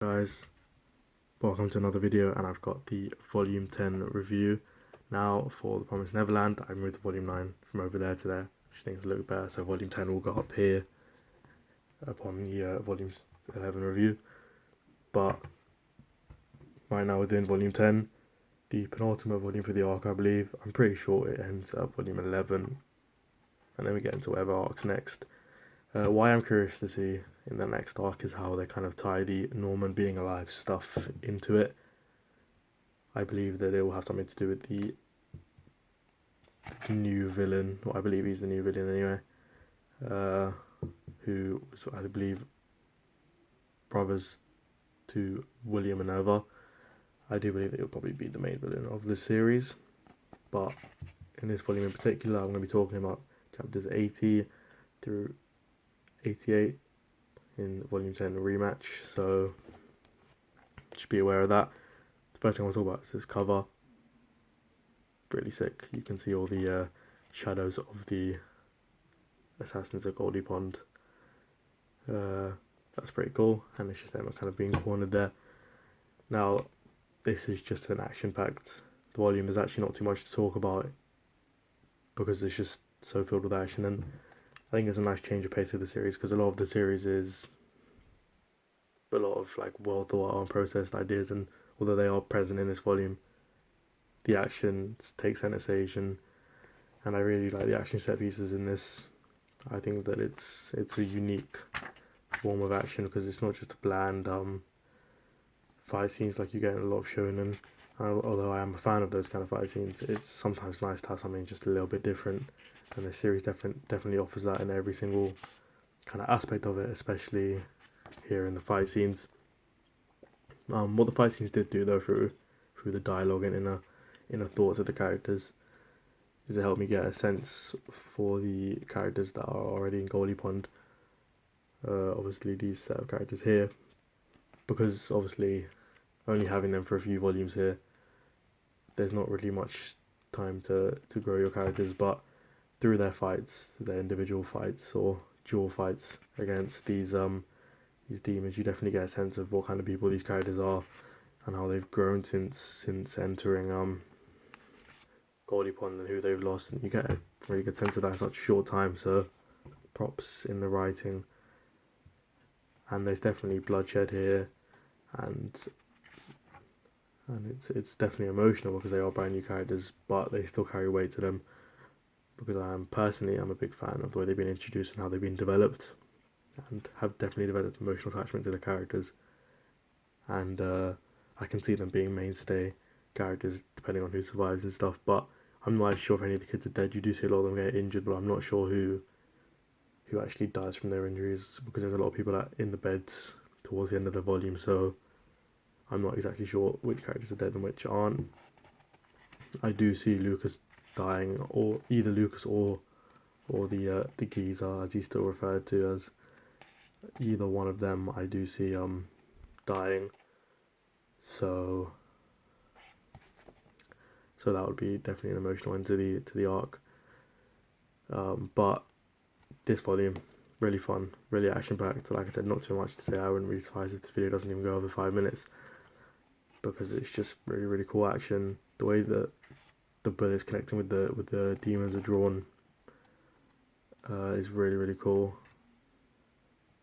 Guys, welcome to another video, and I've got the volume 10 review. Now for The Promised Neverland, I moved volume 9 from over there to there, which things look better, so volume 10 will go up here upon the volume 11 review. But right now we're doing volume 10, the penultimate volume for the arc, I believe. I'm pretty sure it ends at volume 11, and then we get into whatever arc's next. Why I'm curious to see in the next arc is how they kind of tie the Norman being alive stuff into it. I believe that it will have something to do with the new villain, or I believe he's the new villain anyway, who was, I believe, brothers to William and Eva. I do believe that he'll probably be the main villain of the series, but in this volume in particular, I'm going to be talking about chapters 80 through 88 in volume 10 rematch, so just be aware of that. The first thing I want to talk about is this cover. Really sick. You can see all the shadows of the assassins at Goldie Pond. That's pretty cool, and it's just them kind of being cornered there. Now, this is just an action-packed volume. There's actually not too much to talk about because it's just so filled with action, and I think it's a nice change of pace of the series, because a lot of the series is a lot of like well thought out and processed ideas, and although they are present in this volume, the action takes center stage, and I really like the action set pieces in this. I think that it's a unique form of action, because it's not just a bland fight scenes like you get in a lot of shonen. Although I am a fan of those kind of fight scenes, it's sometimes nice to have something just a little bit different, and the series definitely offers that in every single kind of aspect of it, especially here in the fight scenes. What the fight scenes did do though, through the dialogue and inner thoughts of the characters, is it helped me get a sense for the characters that are already in Goldie Pond. Obviously these set of characters here, because obviously only having them for a few volumes here, there's not really much time to grow your characters, but through their fights, their individual fights or dual fights against these demons, you definitely get a sense of what kind of people these characters are and how they've grown since entering Goldie Pond, and who they've lost, and you get a really good sense of that in such a short time. So props in the writing, and there's definitely bloodshed here, and it's definitely emotional because they are brand new characters, but they still carry weight to them, because I'm a big fan of the way they've been introduced and how they've been developed, and have definitely developed emotional attachment to the characters, and I can see them being mainstay characters depending on who survives and stuff. But I'm not actually sure if any of the kids are dead. You do see a lot of them get injured, but I'm not sure who actually dies from their injuries, because there's a lot of people in the beds towards the end of the volume, so I'm not exactly sure which characters are dead and which aren't. I do see Lucas dying, or either Lucas or the geezer, as he's still referred to as. Either one of them I do see dying. So that would be definitely an emotional end to the arc. But this volume, really fun, really action packed. Like I said, not too much to say. I wouldn't be surprised if this video doesn't even go over 5 minutes, because it's just really cool action. The way that the bullets connecting with the demons are drawn is really cool.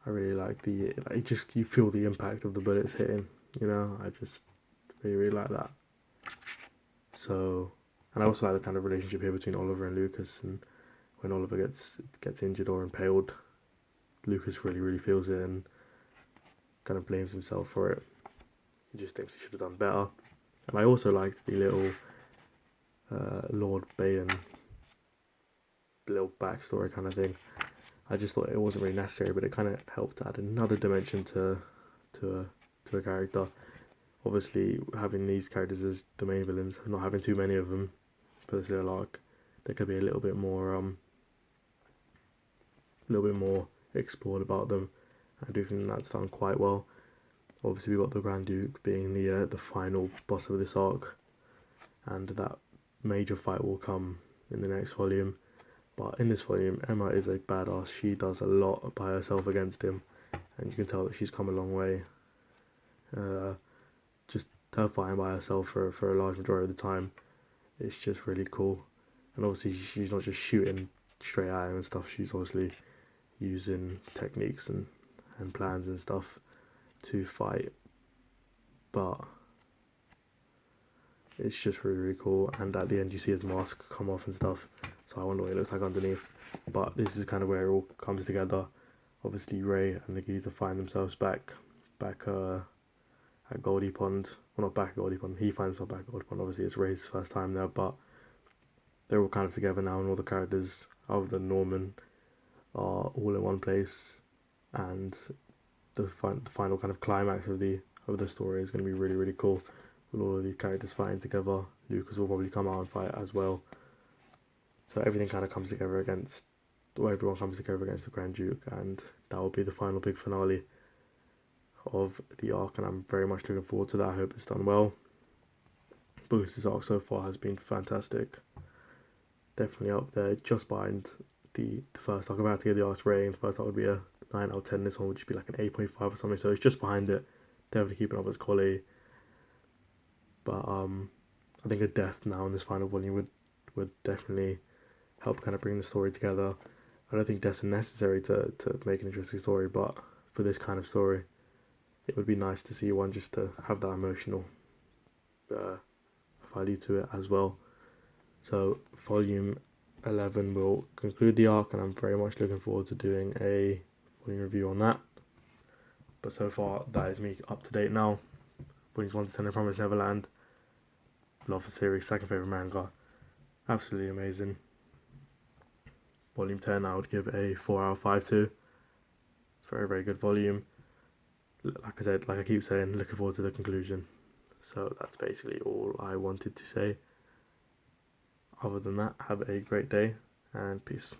I really like you feel the impact of the bullets hitting. I just really like that. So, and I also like the kind of relationship here between Oliver and Lucas, and when Oliver gets injured or impaled, Lucas really feels it and kind of blames himself for it. He just thinks he should have done better. And I also liked the little Lord Bayon little backstory kind of thing. I just thought it wasn't really necessary, but it kind of helped add another dimension to a character. Obviously, having these characters as the main villains, not having too many of them for this little arc, there could be a little bit more explored about them. I do think that's done quite well. Obviously, we've got the Grand Duke being the final boss of this arc, and that major fight will come in the next volume. But in this volume, Emma is a badass. She does a lot by herself against him, and you can tell that she's come a long way. just her fighting by herself for a large majority of the time. It's just really cool. And obviously she's not just shooting straight at him and stuff. She's obviously using techniques and plans and stuff to fight. But it's just really, really cool. And at the end you see his mask come off and stuff. So I wonder what it looks like underneath. But this is kind of where it all comes together. Obviously Ray and the geezer find themselves back at Goldie Pond. Well, not back at Goldie Pond. He finds himself back at Goldie Pond. Obviously it's Ray's first time there, but they're all kind of together now, and all the characters other than Norman are all in one place. And the final kind of climax of the story is going to be really, really cool, with all of these characters fighting together. Lucas will probably come out and fight as well. So everything kind of comes together against, or everyone comes together against the Grand Duke, and that will be the final big finale of the arc, and I'm very much looking forward to that. I hope it's done well, because this arc so far has been fantastic. Definitely up there, just behind the first arc. If I had to give the arc's rating, the first arc would be a 9 out of 10. This one would just be like an 8.5 or something, so it's just behind it. Definitely keeping up its quality. But I think a death now in this final volume would definitely help kind of bring the story together. I don't think deaths are necessary to make an interesting story, but for this kind of story, it would be nice to see one just to have that emotional value to it as well. So volume 11 will conclude the arc, and I'm very much looking forward to doing a volume review on that. But so far, that is me up to date now. Volumes 1 to 10 of Promised Neverland. Love the series, second favourite manga. Absolutely amazing. Volume 10 I would give a 4 out of 5 to. Very, very good volume. Like I said, like I keep saying, looking forward to the conclusion. So that's basically all I wanted to say. Other than that, have a great day and peace.